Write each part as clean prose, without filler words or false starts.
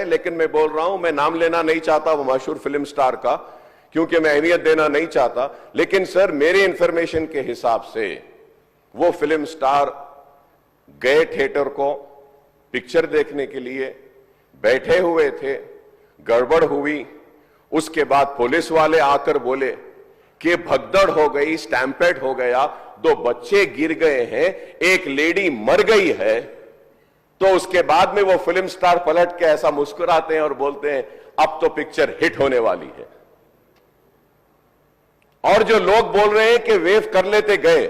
है, लेकिन मैं बोल रहा हूं, मैं नाम लेना नहीं चाहता वो मशहूर फिल्म स्टार का, क्योंकि मैं अहमियत देना नहीं चाहता। लेकिन सर, मेरे इंफॉर्मेशन के हिसाब से वो फिल्म स्टार गए थिएटर को पिक्चर देखने के लिए, बैठे हुए थे, गड़बड़ हुई, उसके बाद पुलिस वाले आकर बोले कि भगदड़ हो गई, स्टैम्पेड हो गया, 2 बच्चे गिर गए हैं, एक लेडी मर गई है। तो उसके बाद में वो फिल्म स्टार पलट के ऐसा मुस्कुराते हैं और बोलते हैं अब तो पिक्चर हिट होने वाली है। और जो लोग बोल रहे हैं कि वेव कर लेते गए,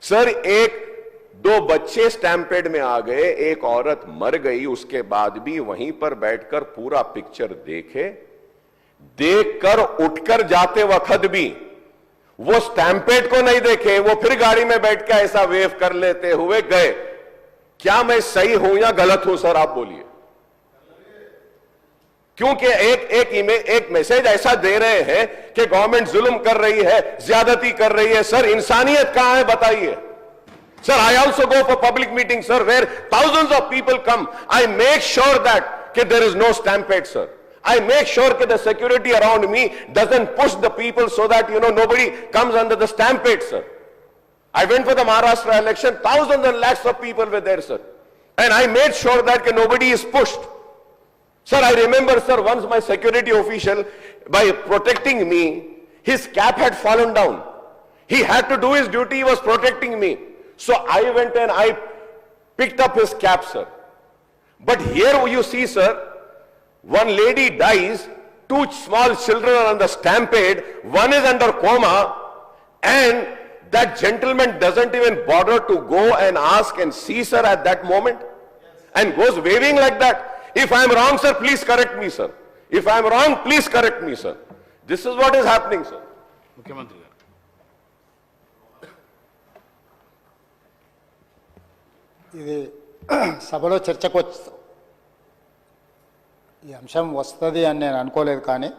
सर 1-2 बच्चे स्टैम्पेड में आ गए, एक औरत मर गई, उसके बाद भी वहीं पर बैठकर पूरा पिक्चर देखकर उठकर जाते वक्त भी वो स्टैम्पेड को नहीं देखे, वो फिर गाड़ी में बैठ के ऐसा वेव कर लेते हुए गए। क्या मैं सही हूं या गलत हूं सर, आप बोलिए। क्योंकि एक मैसेज ऐसा दे रहे हैं कि गवर्नमेंट जुल्म कर रही है, ज्यादती कर रही है। सर, इंसानियत कहां है बताइए। Sir, I also go for public meetings, sir, where thousands of people come. I make sure that there is no stampede, sir. I make sure that the security around me doesn't push the people so that, nobody comes under the stampede, sir. I went for the Maharashtra election, thousands and lakhs of people were there, sir. And I made sure that nobody is pushed. Sir, I remember, sir, once my security official, by protecting me, his cap had fallen down. He had to do his duty, he was protecting me. So I went and I picked up his cap, sir. But here you see, sir, one lady dies, 2 small children are under stampede, one is under coma, and that gentleman doesn't even bother to go and ask and see, sir, at that moment, and goes waving like that. If I am wrong, sir, please correct me, sir. If I am wrong, please correct me, sir. This is what is happening, sir. Mukhyamantri. ఇది సభలో చర్చకు ఈ అంశం వస్తుంది అని నేను అనుకోలేదు, కానీ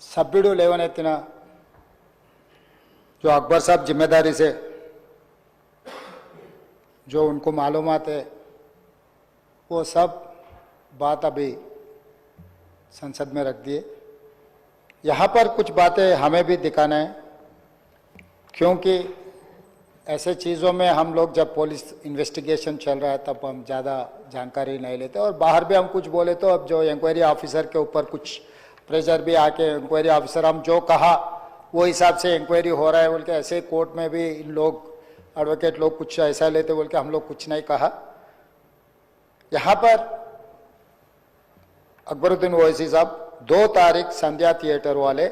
సభ్యుడు లేవనెత్తిన जो अकबर साहब जिम्मेदारी से जो उनको मालूमात है वो सब बात अभी संसद में रख दिए। यहाँ पर कुछ बातें हमें भी दिखाना है, क्योंकि ऐसे चीज़ों में हम लोग जब पुलिस इन्वेस्टिगेशन चल रहा है तब हम ज़्यादा जानकारी नहीं लेते, और बाहर भी हम कुछ बोले तो अब जो इंक्वायरी ऑफिसर के ऊपर कुछ प्रेशर भी आके इंक्वायरी ऑफिसर हम जो कहा वो हिसाब से इंक्वायरी हो रहा है बोल के, ऐसे कोर्ट में भी इन लोग एडवोकेट लोग कुछ ऐसा लेते बोल के हम लोग कुछ नहीं कहा। यहाँ पर अकबरुद्दीन ओवैसी साहब 2 तारीख संध्या थिएटर वाले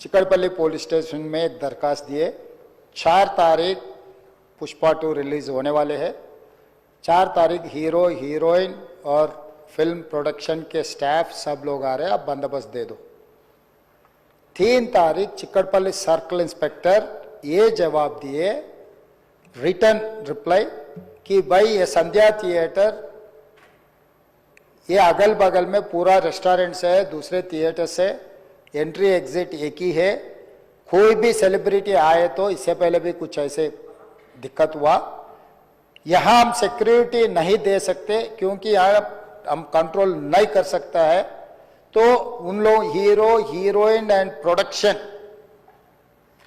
चिकड़पल्ली पुलिस स्टेशन में एक दरखास्त दिए। 4 तारीख पुष्पा 2 रिलीज होने वाले हैं। 4 तारीख हीरो हीरोइन और फिल्म प्रोडक्शन के स्टाफ सब लोग आ रहे हैं, आप बंदोबस्त दे दो। 3 तारीख चिकड़पल्ली सर्कल इंस्पेक्टर ये जवाब दिए, रिटर्न रिप्लाई, कि भाई ये संध्या थिएटर ये अगल बगल में पूरा रेस्टोरेंट से है, दूसरे थिएटर से एंट्री एग्जिट एक ही है, कोई भी सेलिब्रिटी आए तो इससे पहले भी कुछ ऐसे दिक्कत हुआ, यहाँ हम सिक्योरिटी नहीं दे सकते क्योंकि यहाँ हम कंट्रोल नहीं कर सकता है, तो उन लोग hero heroine and production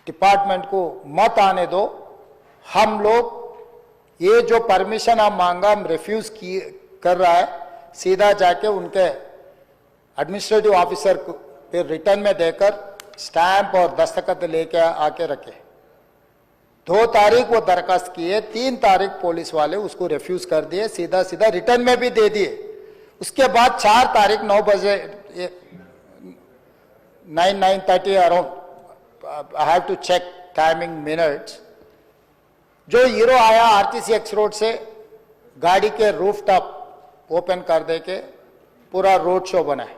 department को मत आने दो। हम लोग ये जो परमिशन हम मांगा हम रिफ्यूज कर रहा है, सीधा जाके उनके एडमिनिस्ट्रेटिव ऑफिसर को फिर रिटर्न में देकर स्टैंप और दस्तखत लेके आके रखे। 2 तारीख वो दरखास्त किए, 3 तारीख पुलिस वाले उसको रिफ्यूज कर दिए, सीधा सीधा रिटर्न में भी दे दिए। उसके बाद 4 तारीख 9 बजे 9:30 around, I have to check timing minutes, जो हीरो आया आरटीसी एक्स रोड से गाड़ी के रूफ टॉप ओपन कर दे के पूरा रोड शो बनाए।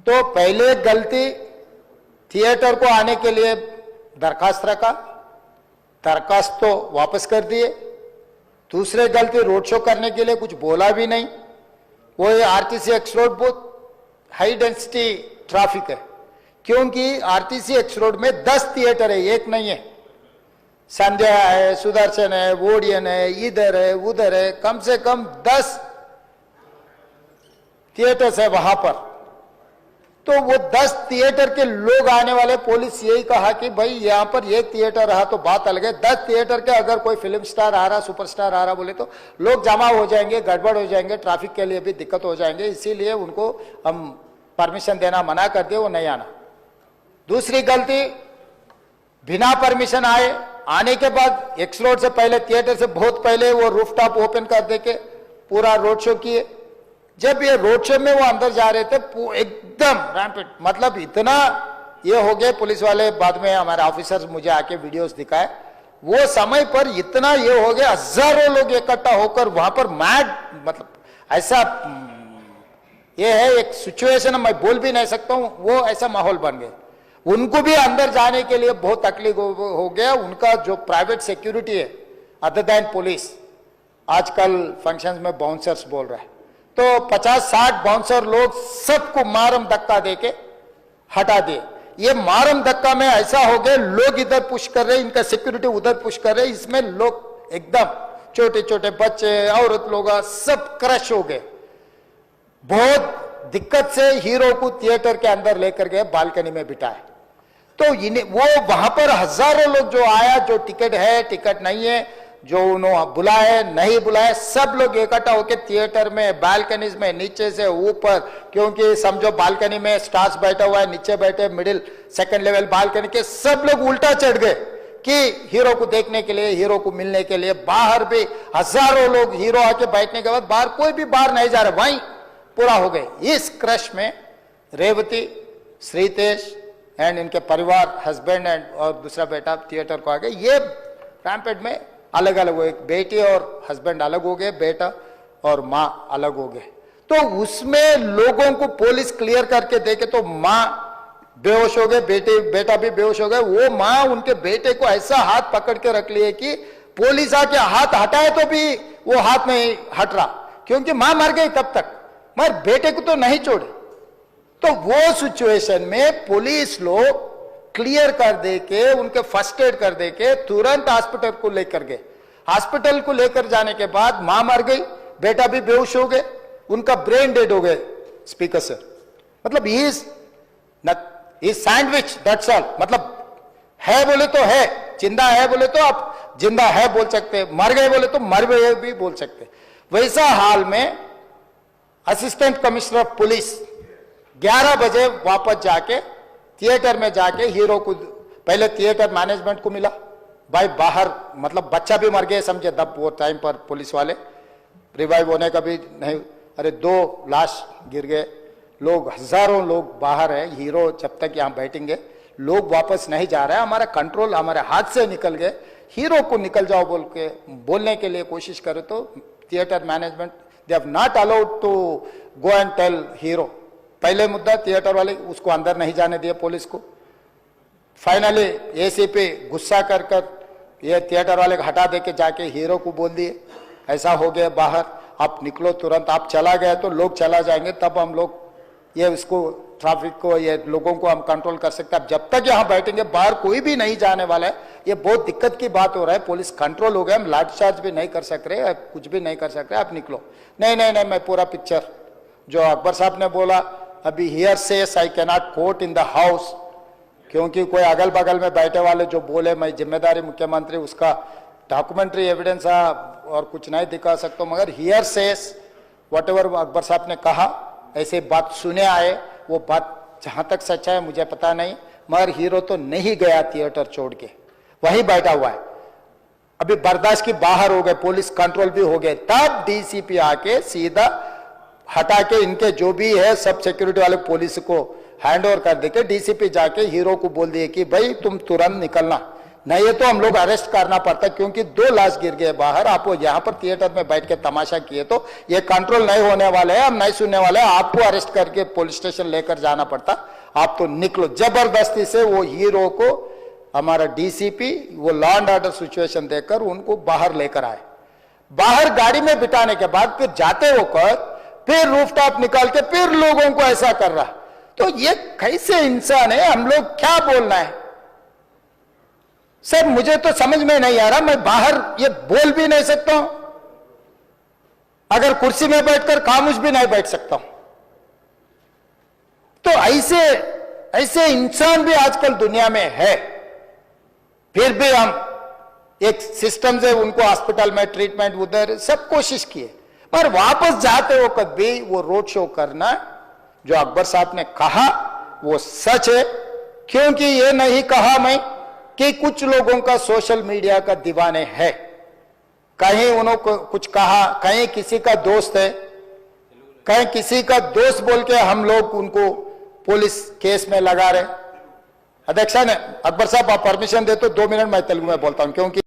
तो पहले गलती थिएटर को आने के लिए दरखास्त रखा, दरखास्त तो वापस कर दिए। दूसरे गलती रोड शो करने के लिए कुछ बोला भी नहीं। वो आरटीसी एक्स रोड बहुत हाई डेंसिटी ट्रैफिक है, क्योंकि आरटीसी एक्स रोड में 10 थिएटर है, एक नहीं है। संध्या है, सुदर्शन है, वोडियन है, इधर है उधर है, कम से कम 10 थिएटर्स है वहां पर, तो वो 10 थिएटर के लोग आने वाले, पुलिस यही कहा कि भाई यहां पर एक थिएटर रहा तो बात अलग है, 10 थिएटर के अगर कोई फिल्म स्टार आ रहा, सुपरस्टार आ रहा बोले तो लोग जमा हो जाएंगे, गड़बड़ हो जाएंगे, ट्रैफिक के लिए भी दिक्कत हो जाएंगे, इसीलिए उनको हम परमिशन देना मना कर दिए, वो नहीं आना। दूसरी गलती, बिना परमिशन आने के बाद एक्स रोड से पहले, थिएटर से बहुत पहले वो रूफटॉप ओपन कर दे के पूरा रोड शो किए। जब ये रोड शो में वो अंदर जा रहे थे एकदम रैम्पेड, मतलब इतना ये हो गए पुलिस वाले, बाद में हमारे ऑफिसर्स मुझे आके वीडियोस दिखाए, वो समय पर इतना ये हो गया, हजारों लोग इकट्ठा होकर वहां पर मैड, मतलब ऐसा ये है एक सिचुएशन, मैं बोल भी नहीं सकता हूं, वो ऐसा माहौल बन गया। उनको भी अंदर जाने के लिए बहुत तकलीफ हो गया। उनका जो प्राइवेट सिक्योरिटी है अदर देन पुलिस, आजकल फंक्शंस में बाउंसर्स बोल रहा है, तो 50-60 बाउंसर लोग सबको मारम धक्का देके हटा दिए। ये मारम धक्का में ऐसा हो गया, लोग इधर पुश कर रहे, इनका सिक्योरिटी उधर पुश कर रहे, इसमें लोग एकदम छोटे छोटे बच्चे, औरत लोग सब क्रश हो गए। बहुत दिक्कत से हीरो को थिएटर के अंदर लेकर गए, बालकनी में बिठाए, तो वो वहां पर हजारों लोग जो आया, जो टिकट है टिकट नहीं है, जो उन्होंने बुलाए नहीं बुलाए, सब लोग इकट्ठा होकर थिएटर में, बालकनीज में, नीचे से ऊपर, क्योंकि समझो बालकनी में स्टार्स बैठा हुआ है, नीचे बैठे मिडिल सेकंड लेवल बालकनी के सब लोग उल्टा चढ़ गए कि हीरो को देखने के लिए, हीरो को मिलने के लिए। बाहर भी हजारों लोग, हीरो आके बैठने के बाद बाहर कोई भी बाहर नहीं जा रहा, वहीं पूरा हो गए। इस क्रश में रेवती, श्रीतेश एंड इनके परिवार, हस्बैंड एंड और दूसरा बेटा थिएटर को आ गए। ये रैम्पेड में अलग अलग हुए, बेटी और हस्बैंड अलग हो गए, बेटा और माँ अलग हो गए। तो उसमें लोगों को पुलिस क्लियर करके देखे तो माँ बेहोश हो गए, बेटा भी बेहोश हो गए। वो माँ उनके बेटे को ऐसा हाथ पकड़ के रख लिए कि पुलिस आके हाथ हटाए तो भी वो हाथ नहीं हट रहा, क्योंकि माँ मर गई तब तक, मगर बेटे को तो नहीं छोड़े। तो वो सिचुएशन में पुलिस लोग क्लियर कर दे के, उनके फर्स्ट एड कर दे के तुरंत हॉस्पिटल को लेकर गए। हॉस्पिटल को लेकर जाने के बाद मां मर गई, बेटा भी बेहोश हो गए, उनका ब्रेन डेड हो गए। स्पीकर सर, मतलब ही सैंडविच, दैट्स ऑल। मतलब है बोले तो है, जिंदा है बोले तो आप जिंदा है बोल सकते, मर गए बोले तो मर गए भी बोल सकते। वैसा हाल में असिस्टेंट कमिश्नर ऑफ पुलिस 11 बजे वापस जाके थिएटर में जाके हीरो को, पहले थिएटर मैनेजमेंट को मिला, भाई बाहर, मतलब बच्चा भी मर गया समझे तब वो टाइम पर पुलिस वाले, रिवाइव होने का भी नहीं। अरे 2 लाश गिर गए, लोग हजारों लोग बाहर है, हीरो जब तक यहाँ बैठेंगे, लोग वापस नहीं जा रहे हैं, हमारा कंट्रोल हमारे हाथ से निकल गए। हीरो को निकल जाओ बोल के बोलने के लिए कोशिश करे तो theatre management they have not allowed to go and tell hero. पहले मुद्दा थिएटर वाले उसको अंदर नहीं जाने दिए पुलिस को। फाइनली एसीपी गुस्सा कर ये थिएटर वाले को हटा दे के जाके हीरो को बोल दिए ऐसा हो गया बाहर, आप निकलो तुरंत, आप चला गए तो लोग चला जाएंगे, तब हम लोग ये उसको ट्रैफिक को, ये लोगों को हम कंट्रोल कर सकते हैं। अब जब तक यहाँ बैठेंगे बाहर कोई भी नहीं जाने वाला है, ये बहुत दिक्कत की बात हो रहा है। पुलिस कंट्रोल हो गया, हम लाठीचार्ज भी नहीं कर सक रहे, कुछ भी नहीं कर सक रहे, आप निकलो। नहीं नहीं नहीं, मैं पूरा पिक्चर जो अकबर साहब ने बोला, अभी here says I cannot quote in the house, क्योंकि कोई अगल बगल में बैठे वाले जो बोले मैं जिम्मेदारी मुख्यमंत्री, उसका डॉक्यूमेंट्री एविडेंस और कुछ नहीं दिखा सकता, मगर here says whatever Akbar साहब ने कहा ऐसे बात सुने आए, वो बात जहां तक सच्चा है मुझे पता नहीं, मगर हीरो तो नहीं गया थिएटर छोड़ के, वहीं बैठा हुआ है। अभी बर्दाश्त की बाहर हो गए, पुलिस कंट्रोल भी हो गए, तब डीसीपी आके सीधा हटा के इनके जो भी है सब सिक्योरिटी वाले पुलिस को हैंड ओवर कर देके डीसीपी जाके हीरो को बोल दिए कि भाई तुम तुरंत निकलना, नहीं तो हम लोग अरेस्ट करना पड़ता, क्योंकि 2 लाश गिर गए बाहर, आप यहाँ पर थिएटर में बैठ के तमाशा किए तो ये कंट्रोल नहीं होने वाले हैं, हम नहीं सुनने वाले हैं, आपको अरेस्ट करके पुलिस स्टेशन लेकर जाना पड़ता, आप तो निकलो। जबरदस्ती से वो हीरो को हमारा डीसीपी वो लॉ एंड ऑर्डर सिचुएशन देखकर उनको बाहर लेकर आए। बाहर गाड़ी में बिठाने के बाद फिर जाते होकर फिर रूफटॉप निकाल के फिर लोगों को ऐसा कर रहा, तो ये कैसे इंसान है, हम लोग क्या बोलना है सर, मुझे तो समझ में नहीं आ रहा। मैं बाहर ये बोल भी नहीं सकता हूं, अगर कुर्सी में बैठकर खामोश भी नहीं बैठ सकता हूं, तो ऐसे ऐसे इंसान भी आजकल दुनिया में है, फिर भी हम एक सिस्टम से उनको हॉस्पिटल में ट्रीटमेंट उधर सब कोशिश किए, पर वापस जाते वक्त भी वो रोड शो करना जो अकबर साहब ने कहा वो सच है। क्योंकि ये नहीं कहा मैं कि कुछ लोगों का सोशल मीडिया का दीवाने है, कहीं उन्होंने कुछ कहा, कहीं किसी का दोस्त है, कहीं किसी का दोस्त बोल के हम लोग उनको पुलिस केस में लगा रहे। अध्यक्षा ने अकबर साहब आप परमिशन दे तो 2 मिनट मैं तेलुगु में बोलता हूं, क्योंकि